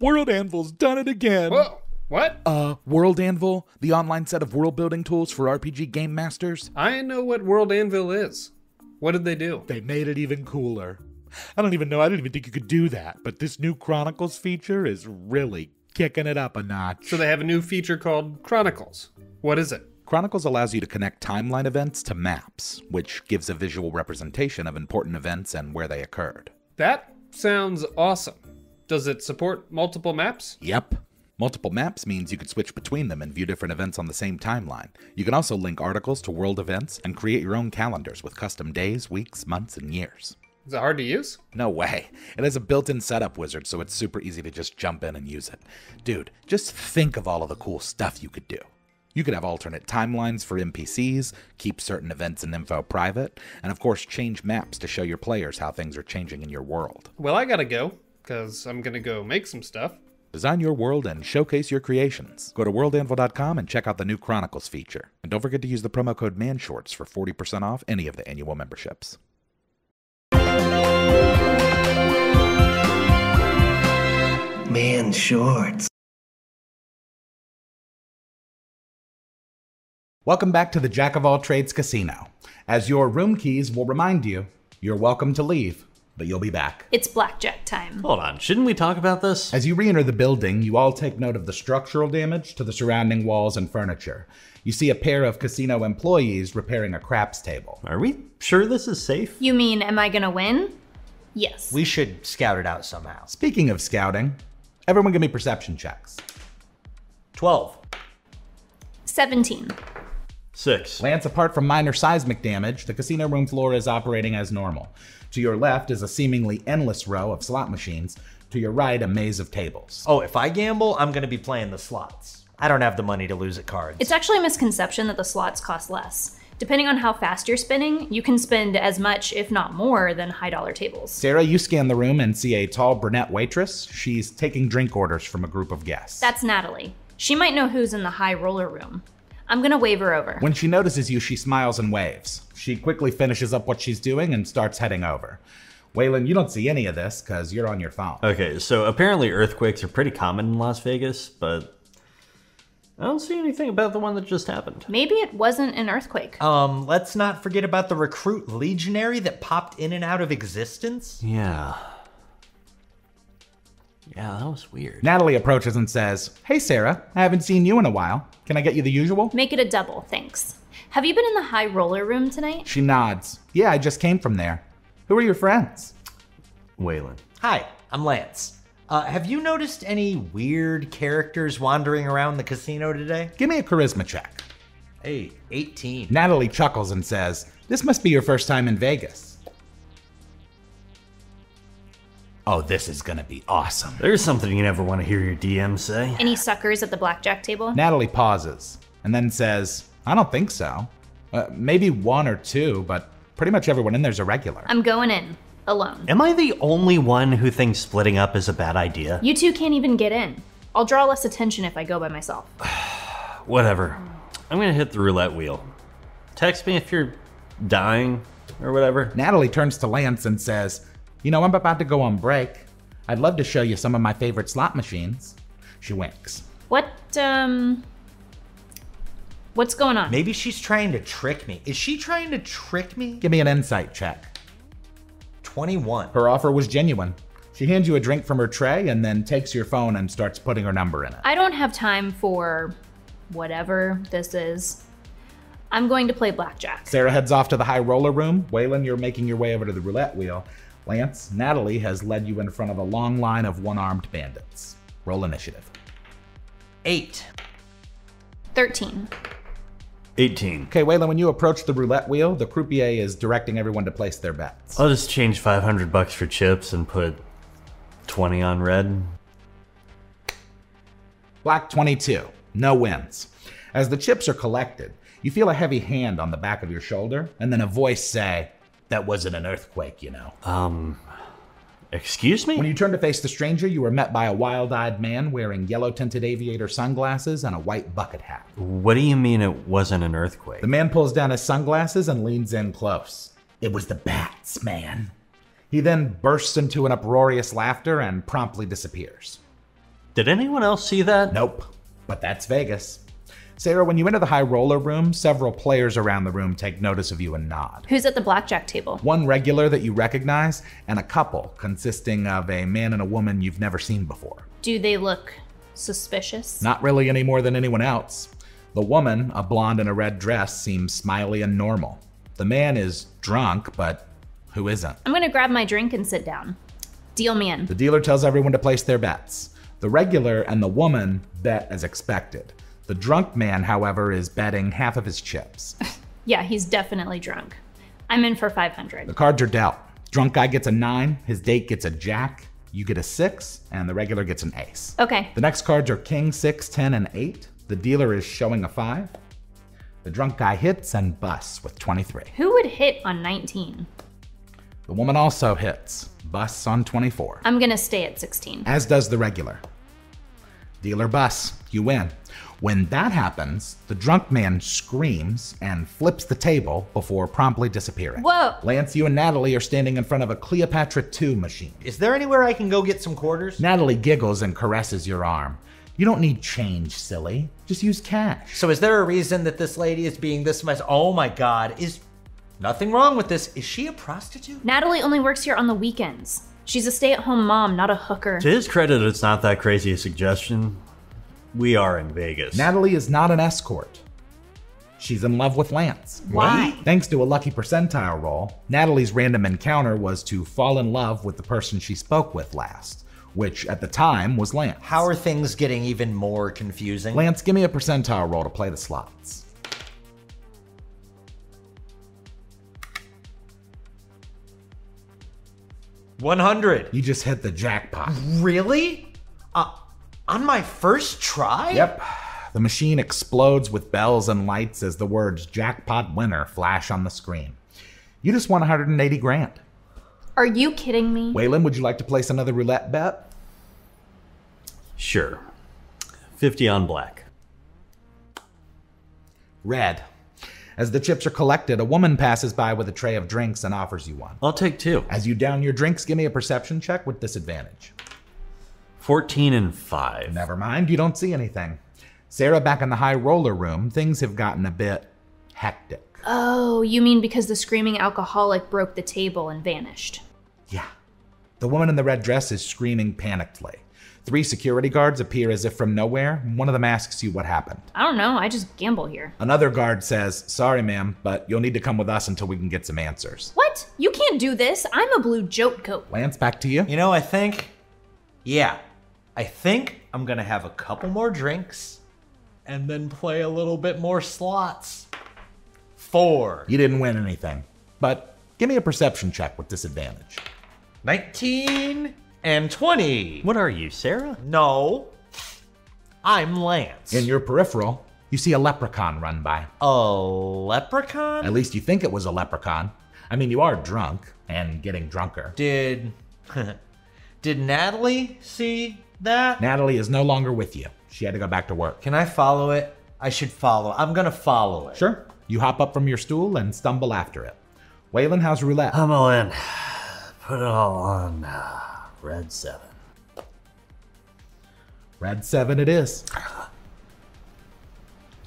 World Anvil's done it again. Whoa, what? World Anvil, the online set of world building tools for RPG game masters. I know what World Anvil is. What did they do? They made it even cooler. I didn't even think you could do that, but this new Chronicles feature is really kicking it up a notch. So they have a new feature called Chronicles. What is it? Chronicles allows you to connect timeline events to maps, which gives a visual representation of important events and where they occurred. That sounds awesome. Does it support multiple maps? Yep. Multiple maps means you can switch between them and view different events on the same timeline. You can also link articles to world events and create your own calendars with custom days, weeks, months, and years. Is it hard to use? No way. It has a built-in setup wizard, so it's super easy to just jump in and use it. Dude, just think of all of the cool stuff you could do. You could have alternate timelines for NPCs, keep certain events and info private, and of course change maps to show your players how things are changing in your world. Well, I gotta go, because I'm gonna go make some stuff. Design your world and showcase your creations. Go to worldanvil.com and check out the new Chronicles feature. And don't forget to use the promo code MANSHORTS for 40% off any of the annual memberships. Man shorts. Welcome back to the Jack of All Trades Casino. As your room keys will remind you, you're welcome to leave, but you'll be back. It's blackjack time. Hold on, shouldn't we talk about this? As you re-enter the building, you all take note of the structural damage to the surrounding walls and furniture. You see a pair of casino employees repairing a craps table. Are we sure this is safe? You mean, am I gonna win? Yes. We should scout it out somehow. Speaking of scouting, everyone give me perception checks. 12. 17. 6. Lance, apart from minor seismic damage, the casino room floor is operating as normal. To your left is a seemingly endless row of slot machines. To your right, a maze of tables. Oh, if I gamble, I'm gonna be playing the slots. I don't have the money to lose at cards. It's actually a misconception that the slots cost less. Depending on how fast you're spinning, you can spend as much, if not more, than high-dollar tables. Sarah, you scan the room and see a tall brunette waitress. She's taking drink orders from a group of guests. That's Natalie. She might know who's in the high roller room. I'm gonna wave her over. When she notices you, she smiles and waves. She quickly finishes up what she's doing and starts heading over. Waylon, you don't see any of this because you're on your phone. Okay, so apparently earthquakes are pretty common in Las Vegas, but I don't see anything about the one that just happened. Maybe it wasn't an earthquake. Let's not forget about the recruit legionary that popped in and out of existence. Yeah. Yeah, that was weird. Natalie approaches and says, "Hey Sarah, I haven't seen you in a while. Can I get you the usual?" Make it a double, thanks. Have you been in the high roller room tonight? She nods. "Yeah, I just came from there. Who are your friends?" Waylon. Hi, I'm Lance. Have you noticed any weird characters wandering around the casino today? Give me a charisma check. Hey, 18. Natalie chuckles and says, "This must be your first time in Vegas." "Oh, this is gonna be awesome." There's something you never want to hear your DM say. Any suckers at the blackjack table? Natalie pauses and then says, "I don't think so. Maybe one or two, but pretty much everyone in there's a regular." I'm going in. Alone. Am I the only one who thinks splitting up is a bad idea? You two can't even get in. I'll draw less attention if I go by myself. Whatever. I'm gonna hit the roulette wheel. Text me if you're dying or whatever. Natalie turns to Lance and says, "You know, I'm about to go on break. I'd love to show you some of my favorite slot machines." She winks. What's going on? Maybe she's trying to trick me. Is she trying to trick me? Give me an insight check. 21. Her offer was genuine. She hands you a drink from her tray and then takes your phone and starts putting her number in it. I don't have time for whatever this is. I'm going to play blackjack. Sarah heads off to the high roller room. Waylon, you're making your way over to the roulette wheel. Lance, Natalie has led you in front of a long line of one-armed bandits. Roll initiative. 8. 13. 18. Okay, Waylon, when you approach the roulette wheel, the croupier is directing everyone to place their bets. I'll just change 500 bucks for chips and put 20 on red. Black 22. No wins. As the chips are collected, you feel a heavy hand on the back of your shoulder, and then a voice say, "That wasn't an earthquake, you know." Excuse me? When you turn to face the stranger, you are met by a wild-eyed man wearing yellow-tinted aviator sunglasses and a white bucket hat. What do you mean it wasn't an earthquake? The man pulls down his sunglasses and leans in close. "It was the bats, man." He then bursts into an uproarious laughter and promptly disappears. Did anyone else see that? Nope, but that's Vegas. Sarah, when you enter the high roller room, several players around the room take notice of you and nod. Who's at the blackjack table? One regular that you recognize, and a couple consisting of a man and a woman you've never seen before. Do they look suspicious? Not really any more than anyone else. The woman, a blonde in a red dress, seems smiley and normal. The man is drunk, but who isn't? I'm gonna grab my drink and sit down. Deal me in. The dealer tells everyone to place their bets. The regular and the woman bet as expected. The drunk man, however, is betting half of his chips. Yeah, he's definitely drunk. I'm in for 500. The cards are dealt. Drunk guy gets a 9, his date gets a jack, you get a 6, and the regular gets an ace. Okay. The next cards are king, 6, 10, and 8. The dealer is showing a 5. The drunk guy hits and busts with 23. Who would hit on 19? The woman also hits, busts on 24. I'm gonna stay at 16. As does the regular. Dealer busts, you win. When that happens, the drunk man screams and flips the table before promptly disappearing. Whoa! Lance, you and Natalie are standing in front of a Cleopatra II machine. Is there anywhere I can go get some quarters? Natalie giggles and caresses your arm. You don't need change, silly. Just use cash. So is there a reason that this lady is being this much? Oh my God, is nothing wrong with this. Is she a prostitute? Natalie only works here on the weekends. She's a stay-at-home mom, not a hooker. To his credit, it's not that crazy a suggestion. We are in Vegas. Natalie is not an escort. She's in love with Lance. Why? Thanks to a lucky percentile roll, Natalie's random encounter was to fall in love with the person she spoke with last, which at the time was Lance. How are things getting even more confusing? Lance, give me a percentile roll to play the slots. $100. You just hit the jackpot. Really? On my first try? Yep. The machine explodes with bells and lights as the words jackpot winner flash on the screen. You just won 180 grand. Are you kidding me? Waylon, would you like to place another roulette bet? Sure. 50 on black. Red. As the chips are collected, a woman passes by with a tray of drinks and offers you one. I'll take 2. As you down your drinks, give me a perception check with disadvantage. 14 and 5. Never mind, you don't see anything. Sarah, back in the high roller room, things have gotten a bit hectic. Oh, you mean because the screaming alcoholic broke the table and vanished? Yeah. The woman in the red dress is screaming panickedly. 3 security guards appear as if from nowhere. One of them asks you what happened. I don't know, I just gamble here. Another guard says, "Sorry, ma'am, but you'll need to come with us until we can get some answers." What? You can't do this. I'm a blue joke coat. Lance, back to you. You know, I think I'm gonna have a couple more drinks and then play a little bit more slots. 4. You didn't win anything, but give me a perception check with disadvantage. 19 and 20. What are you, Sarah? No, I'm Lance. In your peripheral, you see a leprechaun run by. A leprechaun? At least you think it was a leprechaun. I mean, you are drunk and getting drunker. Did Natalie see that? Natalie is no longer with you. She had to go back to work. Can I follow it? I should follow. I'm gonna follow it. Sure. You hop up from your stool and stumble after it. Waylon, how's roulette? I'm all in. Put it all on red 7. Red 7 it is.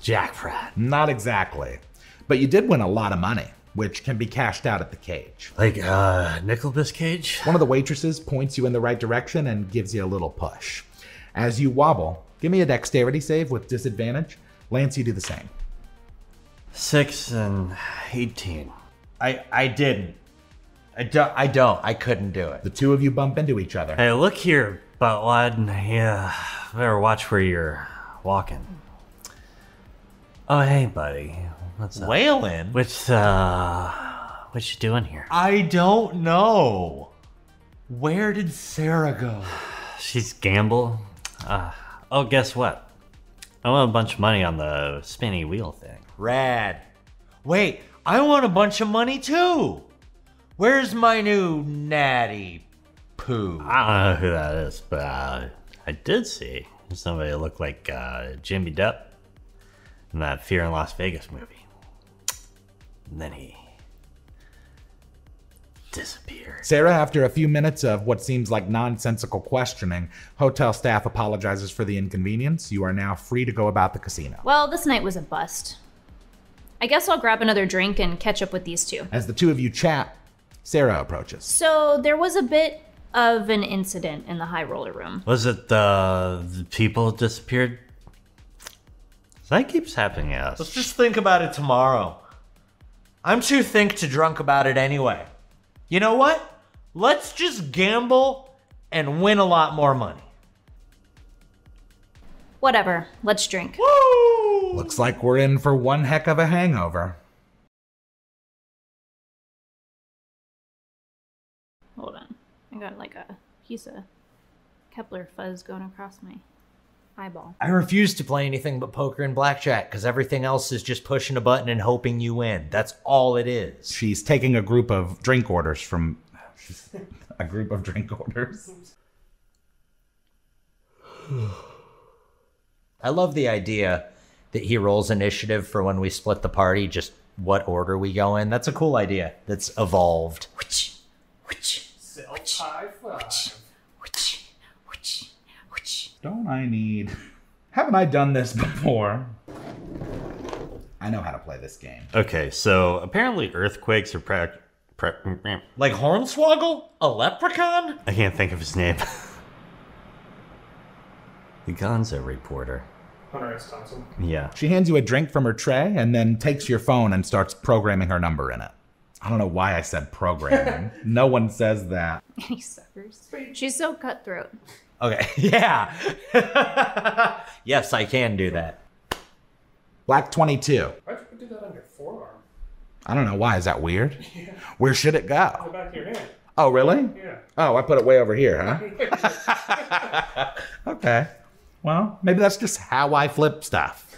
Jackpot. Not exactly. But you did win a lot of money, which can be cashed out at the cage. Like Nickelbass cage? One of the waitresses points you in the right direction and gives you a little push. As you wobble, give me a dexterity save with disadvantage. Lance, you do the same. 6 and 18. I didn't. I don't. I couldn't do it. The two of you bump into each other. Hey, look here, buttwad. Yeah, better watch where you're walking. Oh, hey, buddy. What's up? Waylon? What you doing here? I don't know. Where did Sarah go? She's gamble. Oh, guess what? I won a bunch of money on the spinny wheel thing. Rad. Wait, I want a bunch of money too. Where's my new natty poo? I don't know who that is, but I did see somebody that looked like Jimmy Depp in that Fear in Las Vegas movie. And then he disappeared. Sarah, after a few minutes of what seems like nonsensical questioning, hotel staff apologizes for the inconvenience. You are now free to go about the casino. Well, this night was a bust. I guess I'll grab another drink and catch up with these two. As the two of you chat, Sarah approaches. So there was a bit of an incident in the high roller room. Was it the people disappeared? That keeps happening to us. Let's just think about it tomorrow. I'm too think to drunk about it anyway. You know what? Let's just gamble and win a lot more money. Whatever, let's drink. Woo! Looks like we're in for one heck of a hangover. Hold on. I got like a piece of Kepler fuzz going across my eyeball. I refuse to play anything but poker and blackjack because everything else is just pushing a button and hoping you win. That's all it is. She's taking a group of drink orders from... a group of drink orders. I love the idea that he rolls initiative for when we split the party, just what order we go in. That's a cool idea that's evolved. Don't I need... Haven't I done this before? I know how to play this game. Okay, so apparently earthquakes are Like Hornswoggle? A leprechaun? I can't think of his name. The Gonzo reporter. Hunter S. Thompson. Yeah. She hands you a drink from her tray and then takes your phone and starts programming her number in it. I don't know why I said programming. No one says that. He suffers. She's so cutthroat. Okay, yeah. Yes, I can do that. Black 22. Why'd you do that on your forearm? I don't know why. Is that weird? Yeah. Where should it The go? back of your hand. Oh, really? Yeah. Oh, I put it way over here, huh? Okay. Well, maybe that's just how I flip stuff.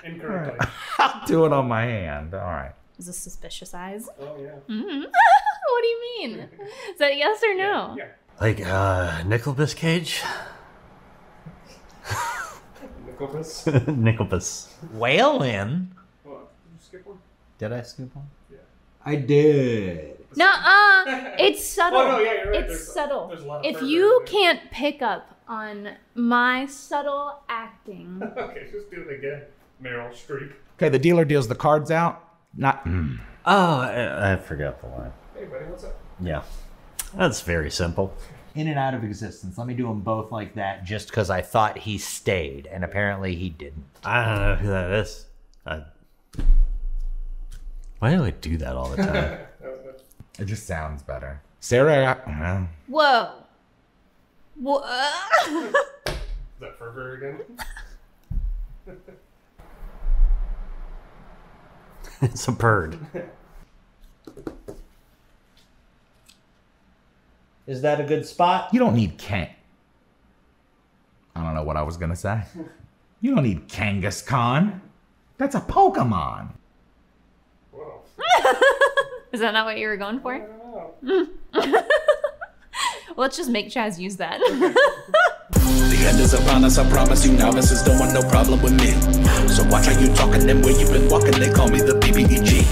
Incorrectly. I'll do it on my hand. All right. Is this suspicious eyes? Oh, yeah. What do you mean? Is that yes or no? Yeah. Like, Nicolas Cage? Nicholas. Nicholas. Whalen? What? Did you skip one? Did I skip one? Yeah. I did. Nuh-uh. It's subtle. Oh, no, yeah, you're right. It's subtle. There's a lot of If further you in there. can't pick up on my subtle acting, Okay, just do it again. Meryl Streep. Okay, the dealer deals the cards out. Not. Oh, I forgot the line. Hey, buddy, what's up? Yeah. That's very simple. In and out of existence. Let me do them both like that just because I thought he stayed, and apparently he didn't. I don't know who that is. Why do I do that all the time? It just sounds better. Sarah. whoa. Whoa. Is that fervor again? It's a bird. Is that a good spot? You don't need Kang. I don't know what I was going to say. You don't need Kangaskhan. That's a Pokemon. Whoa. Is that not what you were going for? I don't know. Let's just make Chaz use that. The end is upon us, I promise you novices don't want no problem with me. So watch how you talking and where you been walking, they call me the BBEG.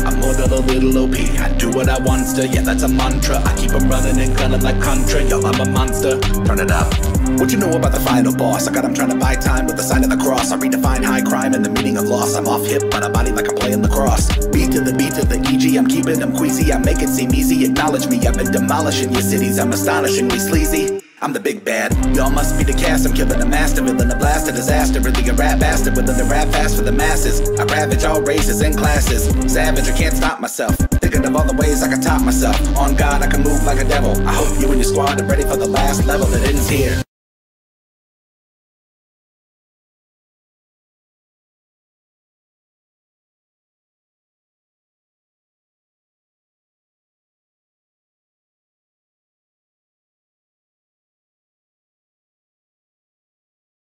I'm more than a little OP, I do what I want to, yeah that's a mantra. I keep 'em running and gunning like Contra, yo I'm a monster, turn it up. What you know about the final boss? I got 'em trying to buy time with the sign of the cross. I redefine high crime and the meaning of loss. I'm off hip on a body like I'm playing lacrosse. Beat to the EG, I'm keeping them queasy. I make it seem easy, acknowledge me. I've been demolishing your cities, I'm astonishingly sleazy. I'm the big bad, y'all must be the cast. I'm killing a master, villain, a blast, a disaster. Really a rap bastard, willing to rap fast for the masses. I ravage all races and classes. Savage, I can't stop myself. Thinking of all the ways I can top myself. On God, I can move like a devil. I hope you and your squad are ready for the last level that ends here.